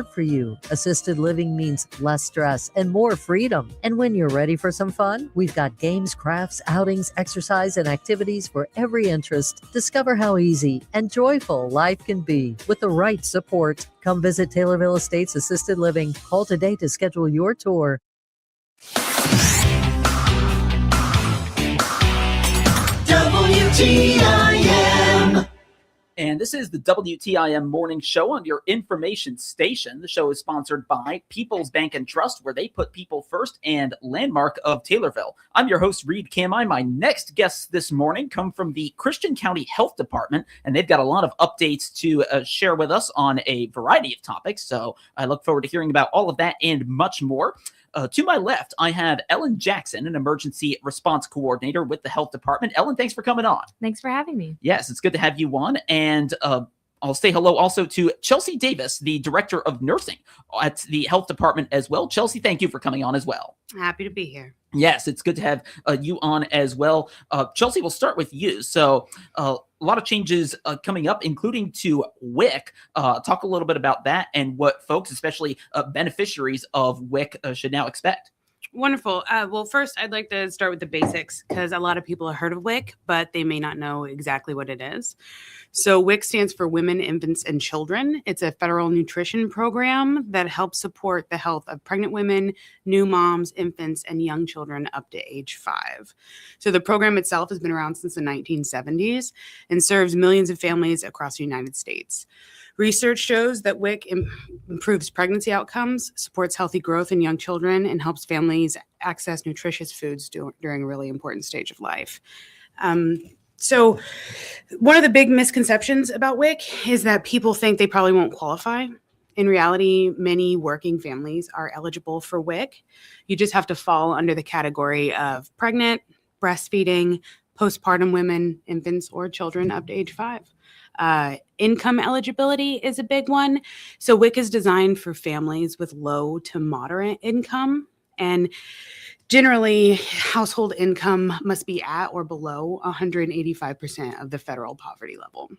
for you. Assisted living means less stress and more freedom. And when you're ready for some fun, we've got games, crafts, outings, exercise, and activities for every interest. Discover how easy and joyful life can be with the right support. Come visit Taylorville Estates Assisted Living. Call today to schedule your tour. WTIM. And this is the WTIM Morning Show on your information station. The show is sponsored by People's Bank and Trust, where they put people first, and Landmark of Taylorville. I'm your host, Reed Kamai. My next guests this morning come from the Christian County Health Department, and they've got a lot of updates to share with us on a variety of topics. So I look forward to hearing about all of that and much more. To my left, I have Ellen Jackson, an emergency response coordinator with the health department. Ellen, thanks for coming on. Thanks for having me. Yes, it's good to have you on. And I'll say hello also to Chelsea Davis, the director of nursing at the health department as well. Chelsea, thank you for coming on as well. Happy to be here. Yes, it's good to have you on as well. Chelsea, we'll start with you. So a lot of changes coming up, including to WIC. Talk a little bit about that and what folks, especially beneficiaries of WIC, should now expect. Wonderful. Well, first, I'd like to start with the basics because a lot of people have heard of WIC, but they may not know exactly what it is. So WIC stands for Women, Infants, and Children. It's a federal nutrition program that helps support the health of pregnant women, new moms, infants, and young children up to age 5. So the program itself has been around since the 1970s and serves millions of families across the United States. Research shows that WIC improves pregnancy outcomes, supports healthy growth in young children, and helps families access nutritious foods during a really important stage of life. So one of the big misconceptions about WIC is that people think they probably won't qualify. In reality, many working families are eligible for WIC. You just have to fall under the category of pregnant, breastfeeding, postpartum women, infants, or children up to age 5. Income eligibility is a big one. So WIC is designed for families with low to moderate income, and generally household income must be at or below 185% of the federal poverty level.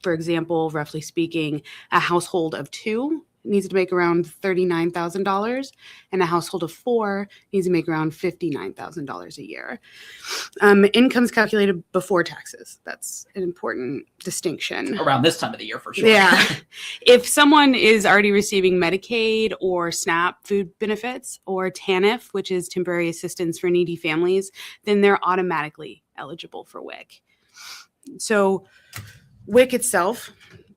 For example, roughly speaking, a household of 2 needs to make around $39,000, and a household of 4 needs to make around $59,000 a year. Income's calculated before taxes. That's an important distinction. Around this time of the year, for sure. Yeah. If someone is already receiving Medicaid or SNAP food benefits or TANF, which is temporary assistance for needy families, then they're automatically eligible for WIC. So WIC itself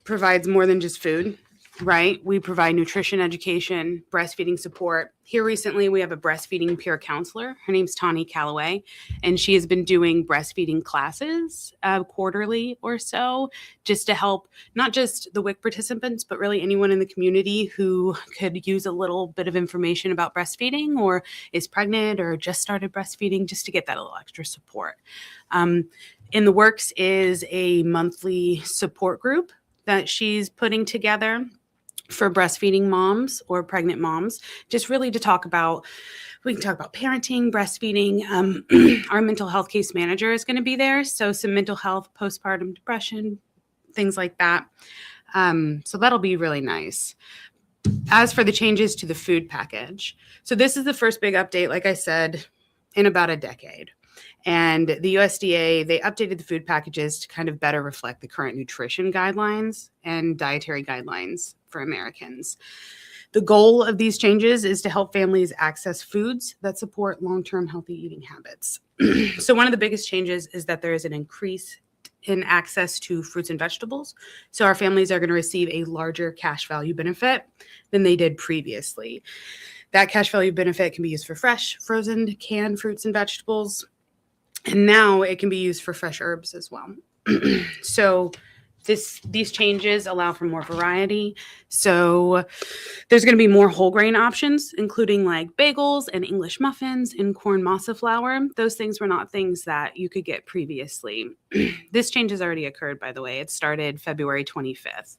provides more than just food. Right. We provide nutrition education, breastfeeding support. Here recently, we have a breastfeeding peer counselor. Her name's Tani Calloway, and she has been doing breastfeeding classes quarterly or so, just to help not just the WIC participants, but really anyone in the community who could use a little bit of information about breastfeeding or is pregnant or just started breastfeeding, just to get that little extra support. In the works is a monthly support group that she's putting together for breastfeeding moms or pregnant moms, just really to talk about, we can talk about parenting, breastfeeding. Our mental health case manager is going to be there. So some mental health, postpartum depression, things like that. So that'll be really nice. As for the changes to the food package, so this is the first big update, like I said, in about a decade. And the USDA, they updated the food packages to kind of better reflect the current nutrition guidelines and dietary guidelines for Americans. The goal of these changes is to help families access foods that support long-term healthy eating habits. So one of the biggest changes is that there is an increase in access to fruits and vegetables. So our families are going to receive a larger cash value benefit than they did previously. That cash value benefit can be used for fresh, frozen, canned fruits and vegetables. And now it can be used for fresh herbs as well. So these changes allow for more variety. So there's going to be more whole grain options, including like bagels and English muffins and corn masa flour. Those things were not things that you could get previously. This change has already occurred, by the way. It started February 25th.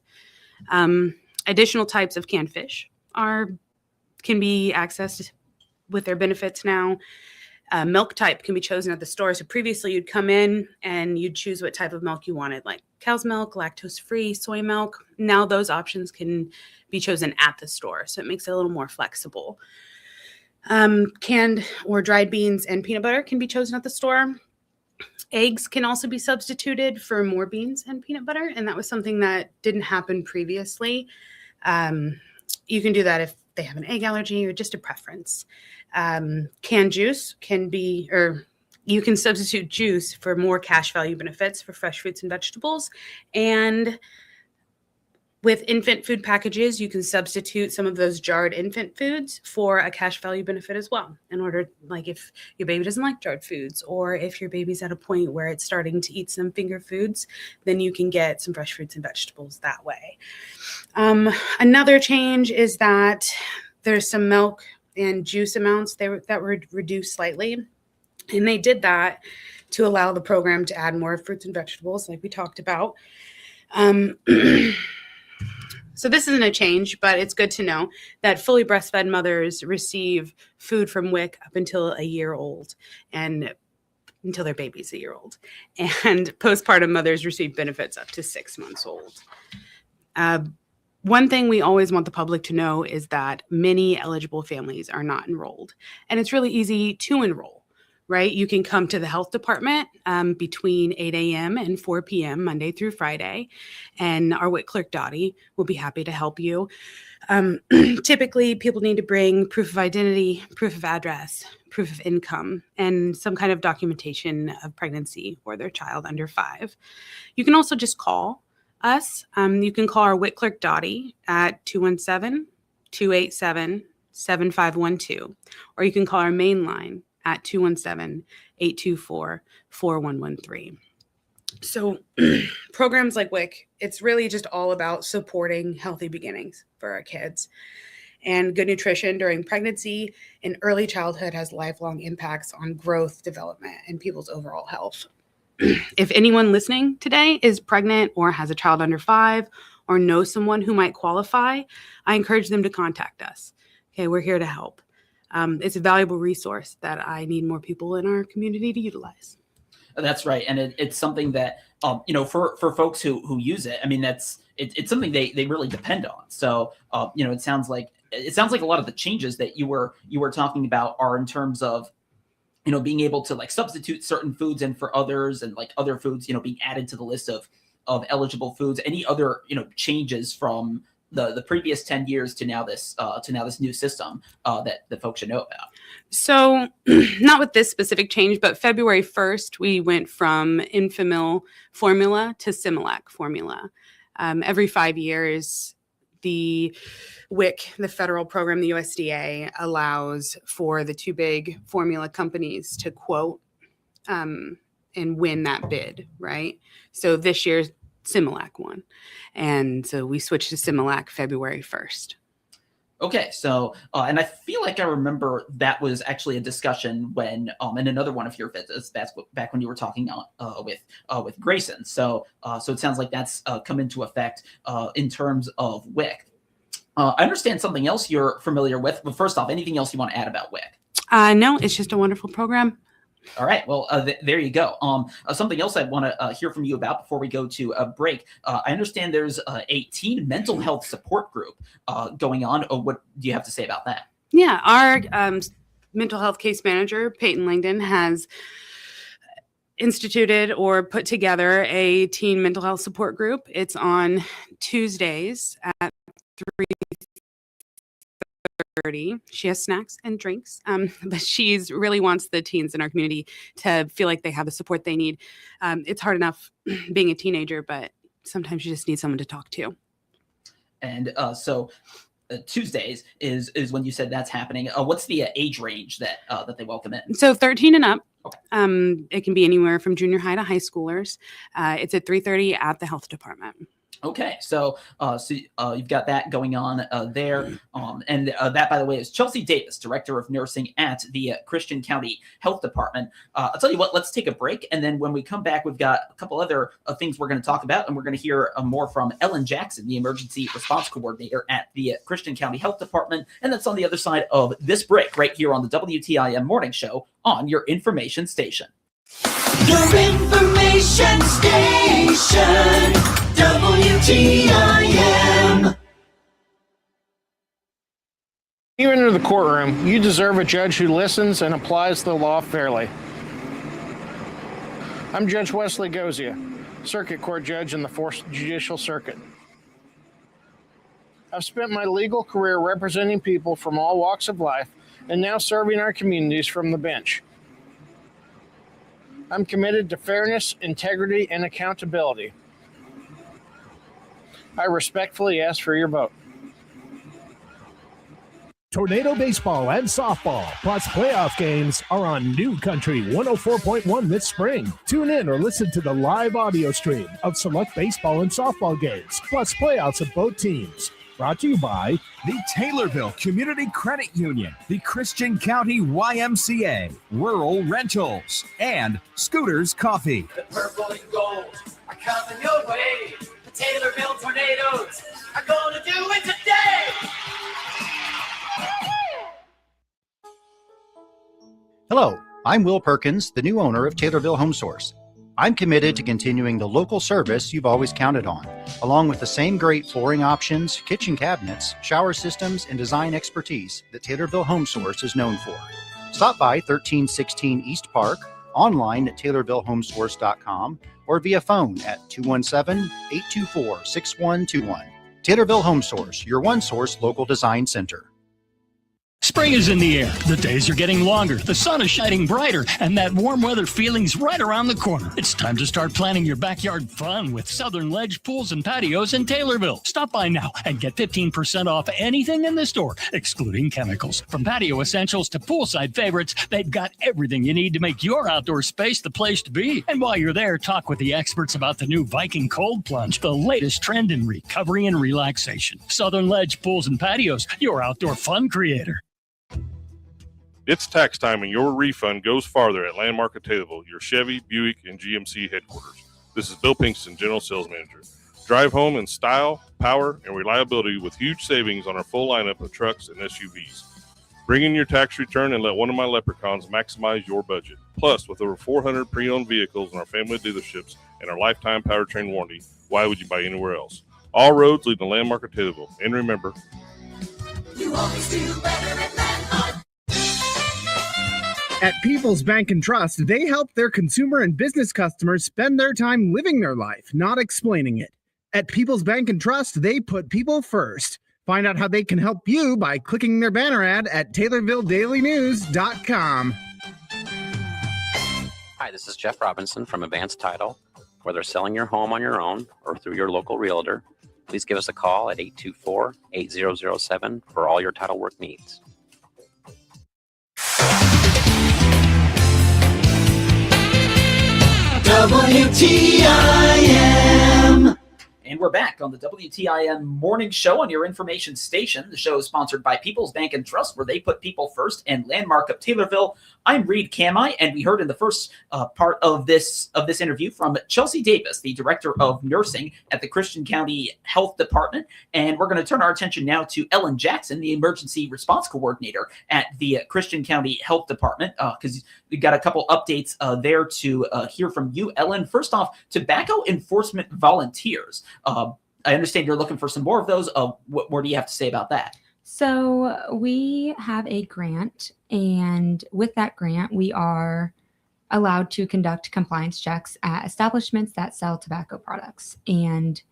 Additional types of canned fish can be accessed with their benefits now. Milk type can be chosen at the store. So previously you'd come in and you'd choose what type of milk you wanted, like cow's milk, lactose-free, soy milk. Now those options can be chosen at the store, so it makes it a little more flexible. Canned or dried beans and peanut butter can be chosen at the store. Eggs can also be substituted for more beans and peanut butter, and that was something that didn't happen previously. You can do that if they have an egg allergy or just a preference. Canned juice can be, or you can substitute juice for more cash value benefits for fresh fruits and vegetables. And with infant food packages, you can substitute some of those jarred infant foods for a cash value benefit as well. In order, like if your baby doesn't like jarred foods, or if your baby's at a point where it's starting to eat some finger foods, then you can get some fresh fruits and vegetables that way. Another change is that there's some milk and juice amounts that were reduced slightly. And they did that to allow the program to add more fruits and vegetables, like we talked about. So this isn't a change, but it's good to know that fully breastfed mothers receive food from WIC up until a year old, and until their baby's a year old. And postpartum mothers receive benefits up to 6 months old. One thing we always want the public to know is that many eligible families are not enrolled, and it's really easy to enroll. Right? You can come to the health department between 8 a.m. and 4 p.m. Monday through Friday, and our WIC clerk, Dottie, will be happy to help you. Typically, people need to bring proof of identity, proof of address, proof of income, and some kind of documentation of pregnancy for their child under 5. You can also just call us. You can call our WIC clerk, Dottie, at 217-287-7512, or you can call our main line at 217-824-4113. So programs like WIC, it's really just all about supporting healthy beginnings for our kids. And good nutrition during pregnancy and early childhood has lifelong impacts on growth, development, and people's overall health. If anyone listening today is pregnant or has a child under 5 or knows someone who might qualify, I encourage them to contact us. Okay, we're here to help. It's a valuable resource that I need more people in our community to utilize. That's right, and it's something that for folks who use it. I mean, it's something they really depend on. So it sounds like a lot of the changes that you were talking about are in terms of being able to like substitute certain foods in for others, and like other foods being added to the list of eligible foods. Any other changes from the previous 10 years to now this new system that the folks should know about? So not with this specific change, but February 1st, we went from Enfamil formula to Similac formula. Every 5 years, the WIC, the federal program, the USDA, allows for the 2 big formula companies to quote and win that bid, right? So this year's Similac won. And so we switched to Similac February 1st. Okay, so and I feel like I remember that was actually a discussion when in another one of your visits back when you were talking with Grayson. So it sounds like that's come into effect in terms of WIC. I understand something else you're familiar with, but first off, anything else you want to add about WIC? No, it's just a wonderful program. All right. Well, there you go. Something else I want to hear from you about before we go to a break. I understand there's a teen mental health support group going on. What do you have to say about that? Yeah, our mental health case manager, Peyton Langdon, has instituted or put together a teen mental health support group. It's on Tuesdays at 3:30. She has snacks and drinks, but she's really wants the teens in our community to feel like they have the support they need. It's hard enough being a teenager, but sometimes you just need someone to talk to. And so Tuesdays is when you said that's happening. What's the age range that they welcome in? So 13 and up. Okay. It can be anywhere from junior high to high schoolers. It's at 3:30 at the health department. Okay, so you've got that going on there, and that, by the way, is Chelsea Davis, Director of Nursing at the Christian County Health Department. I'll tell you what, let's take a break, and then when we come back, we've got a couple other things we're going to talk about, and we're going to hear more from Ellen Jackson, the Emergency Response Coordinator at the Christian County Health Department, and that's on the other side of this break, right here on the WTIM Morning Show on your information station. Your information station, WTIM. You enter the courtroom, you deserve a judge who listens and applies the law fairly. I'm Judge Wesley Gozia, Circuit Court Judge in the 4th Judicial Circuit. I've spent my legal career representing people from all walks of life and now serving our communities from the bench. I'm committed to fairness, integrity, and accountability. I respectfully ask for your vote. Tornado baseball and softball, plus playoff games, are on New Country 104.1 this spring. Tune in or listen to the live audio stream of select baseball and softball games, plus playoffs of both teams. Brought to you by the Taylorville Community Credit Union, the Christian County YMCA, Rural Rentals, and Scooters Coffee. The purple and gold are coming your way. The Taylorville Tornadoes are going to do it today. Hello, I'm Will Perkins, the new owner of Taylorville Home Source. I'm committed to continuing the local service you've always counted on, along with the same great flooring options, kitchen cabinets, shower systems, and design expertise that Taylorville Home Source is known for. Stop by 1316 East Park, online at TaylorvilleHomesource.com, or via phone at 217-824-6121. Taylorville Home Source, your one source local design center. Spring is in the air. The days are getting longer. The sun is shining brighter, and that warm weather feeling's right around the corner. It's time to start planning your backyard fun with Southern Ledge Pools and Patios in Taylorville. Stop by now and get 15% off anything in the store, excluding chemicals. From patio essentials to poolside favorites, they've got everything you need to make your outdoor space the place to be. And while you're there, talk with the experts about the new Viking Cold Plunge, the latest trend in recovery and relaxation. Southern Ledge Pools and Patios, your outdoor fun creator. It's tax time and your refund goes farther at Landmark at Taylorville, your Chevy, Buick, and GMC headquarters. This is Bill Pinkston, General Sales Manager. Drive home in style, power, and reliability with huge savings on our full lineup of trucks and SUVs. Bring in your tax return and let one of my leprechauns maximize your budget. Plus, with over 400 pre-owned vehicles in our family dealerships and our lifetime powertrain warranty, why would you buy anywhere else? All roads lead to Landmark at Taylorville. And remember, You always do better at Landmark. At People's Bank and Trust, they help their consumer and business customers spend their time living their life, not explaining it. At People's Bank and Trust, they put people first. Find out how they can help you by clicking their banner ad at TaylorvilleDailyNews.com. Hi, this is Jeff Robinson from Advanced Title. Whether selling your home on your own or through your local realtor, please give us a call at 824-8007 for all your title work needs. WTIM. And we're back on the WTIM morning show on your information station. The show is sponsored by People's Bank and Trust, where they put people first, and Landmark of Taylorville. I'm Reed Kamai, and we heard in the first part of this interview from Chelsea Davis, the Director of Nursing at the Christian County Health Department. And we're going to turn our attention now to Ellen Jackson, the Emergency Response Coordinator at the Christian County Health Department, because we've got a couple updates there to hear from you, Ellen. First off, tobacco enforcement volunteers. I understand you're looking for some more of those. What more do you have to say about that? So we have a grant, and with that grant, we are allowed to conduct compliance checks at establishments that sell tobacco products. And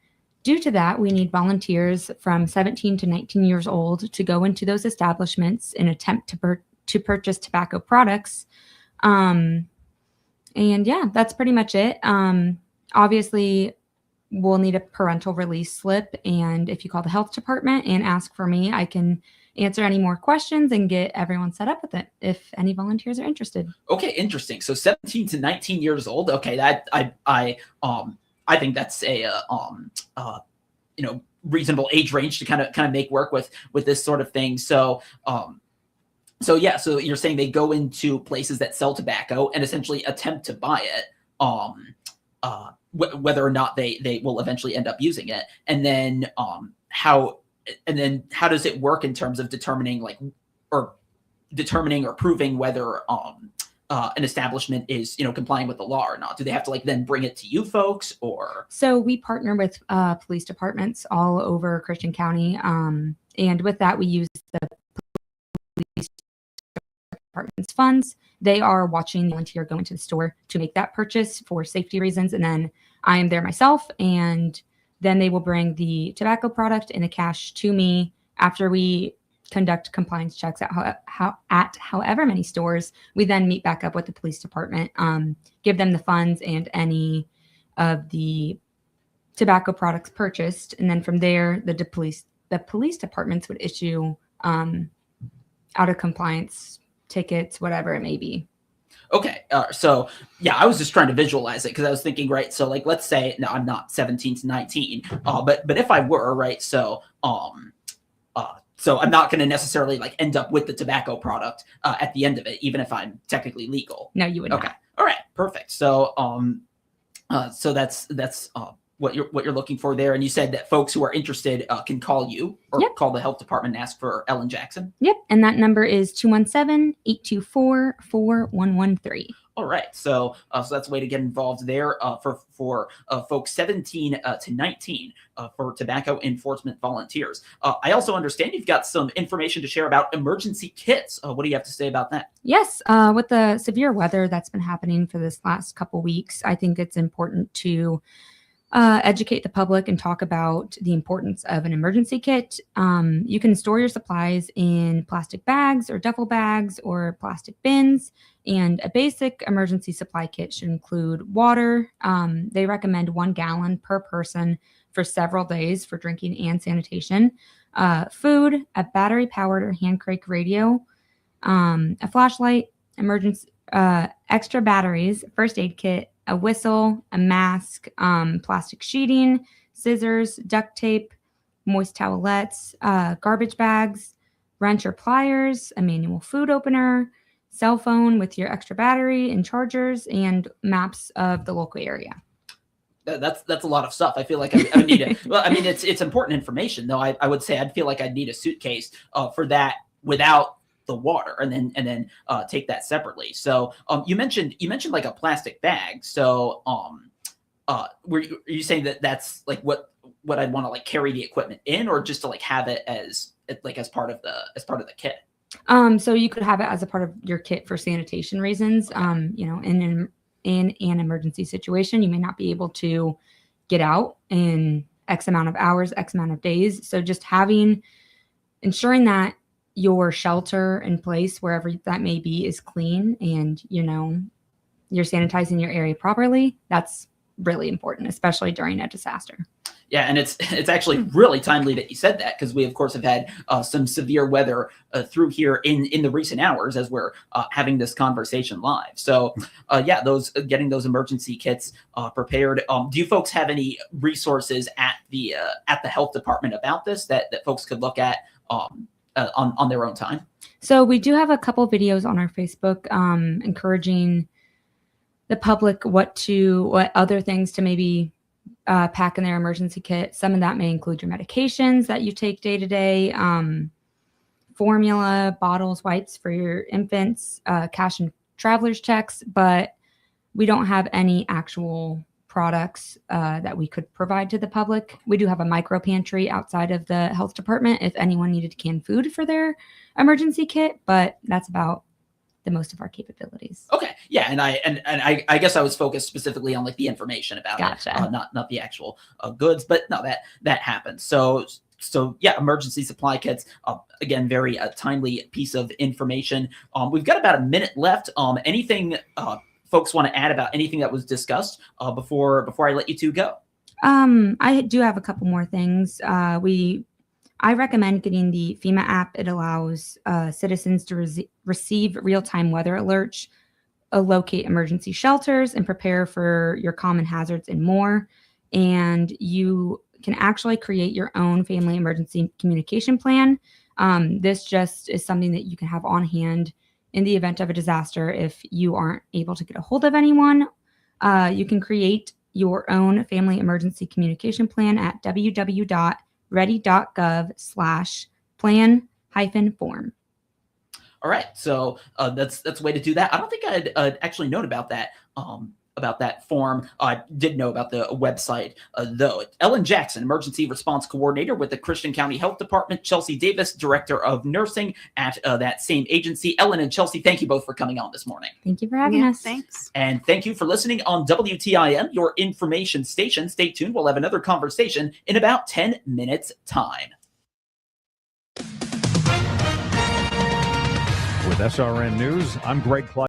due to that, we need volunteers from 17 to 19 years old to go into those establishments and attempt to purchase tobacco products. And yeah, that's pretty much it. Obviously, we'll need a parental release slip. And if you call the health department and ask for me, I can answer any more questions and get everyone set up with it if any volunteers are interested. Okay, interesting. So 17 to 19 years old. Okay, that I think that's a reasonable age range to kind of make work with this sort of thing. So so you're saying they go into places that sell tobacco and essentially attempt to buy it. Whether or not they will eventually end up using it, and then how does it work in terms of determining or proving whether an establishment is, complying with the law or not? Do they have to then bring it to you folks, or? So we partner with police departments all over Christian County. And with that, we use the police department's funds. They are watching the volunteer go into the store to make that purchase for safety reasons. And then I am there myself, and then they will bring the tobacco product and the cash to me after we conduct compliance checks at however many stores. We then meet back up with the police department, give them the funds and any of the tobacco products purchased, and then from there, the police departments would issue out of compliance tickets, whatever it may be. Okay. So yeah, I was just trying to visualize it because I was thinking, right. So let's say, no, I'm not 17 to 19, but if I were, right. So, so I'm not going to necessarily end up with the tobacco product at the end of it, even if I'm technically legal. No, you would not. Okay. All right. Perfect. So, so that's what you're looking for there. And you said that folks who are interested can call you or call the health department and ask for Ellen Jackson. Yep. And that number is 217-824-4113. All right. So that's a way to get involved there for folks 17 to 19 for tobacco enforcement volunteers. I also understand you've got some information to share about emergency kits. What do you have to say about that? Yes. With the severe weather that's been happening for this last couple weeks, I think it's important to educate the public and talk about the importance of an emergency kit. You can store your supplies in plastic bags or duffel bags or plastic bins. And a basic emergency supply kit should include water. They recommend 1 gallon per person for several days for drinking and sanitation. Food, a battery-powered or hand crank radio, a flashlight, emergency extra batteries, first aid kit, a whistle, a mask, plastic sheeting, scissors, duct tape, moist towelettes, garbage bags, wrench or pliers, a manual food opener, cell phone with your extra battery and chargers, and maps of the local area. That's a lot of stuff. I feel like I would need it. Well, I mean, it's important information, though. I would say I'd feel like I'd need a suitcase for that without the water, and then take that separately. So you mentioned like a plastic bag. So were you saying that that's what I'd want to carry the equipment in, or just to have it as part of the kit? So you could have it as a part of your kit for sanitation reasons. In an emergency situation, you may not be able to get out in X amount of hours, X amount of days. So just ensuring that your shelter in place, wherever that may be, is clean, and you're sanitizing your area properly. That's really important, especially during a disaster. Yeah, and it's actually really timely that you said that, because we of course have had some severe weather through here in the recent hours as we're having this conversation live. So yeah, getting those emergency kits prepared. Do you folks have any resources at the health department about this that folks could look at on their own time? So we do have a couple videos on our Facebook encouraging the public what other things to maybe pack in their emergency kit. Some of that may include your medications that you take day to day, formula, bottles, wipes for your infants, cash and traveler's checks, but we don't have any actual products that we could provide to the public. We do have a micro pantry outside of the health department if anyone needed canned food for their emergency kit, but that's about the most of our capabilities. Okay. Yeah. And I guess I was focused specifically on the information about Gotcha. it, not the actual goods, but no, that happens. So yeah, emergency supply kits, again, very timely piece of information. We've got about a minute left. Anything folks want to add about anything that was discussed before I let you two go? I do have a couple more things. I recommend getting the FEMA app. It allows citizens to receive real-time weather alerts, locate emergency shelters, and prepare for your common hazards and more. And you can actually create your own family emergency communication plan. This just is something that you can have on hand in the event of a disaster. If you aren't able to get a hold of anyone, you can create your own family emergency communication plan at www.ready.gov/plan-form. All right, so that's a way to do that. I don't think I'd actually known about that. About that form. I did know about the website, though. Ellen Jackson, Emergency Response Coordinator with the Christian County Health Department. Chelsea Davis, Director of Nursing at that same agency. Ellen and Chelsea, thank you both for coming on this morning. Thank you for having us. Thanks. And thank you for listening on WTIM, your information station. Stay tuned. We'll have another conversation in about 10 minutes' time. With SRN News, I'm Greg Clyde.